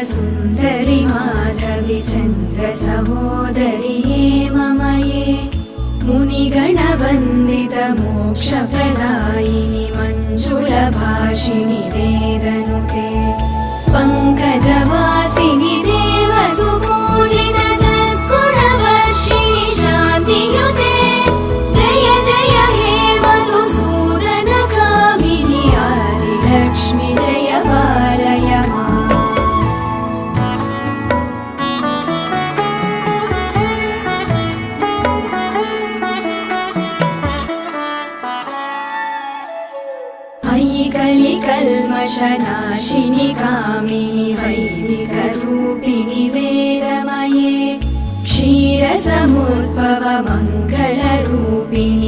सुन्दरि माधवि चन्द्र सहोदरि हेममये मुनिगणवन्दित मोक्षप्रदायिनि मञ्जुलभाषिणि वेदनुते पङ्कजवासिनि देवसुपूजित सद्गुणवर्षिणि शान्तियुते जय जय हे मधुसूदन कामिनि आदिलक्ष्मि जय पालय माम्। कलिकल्मषनाशिनि कामिनि वैदिकरूपिणि वेदमये क्षीरसमुद्भव मङ्गलरूपिणि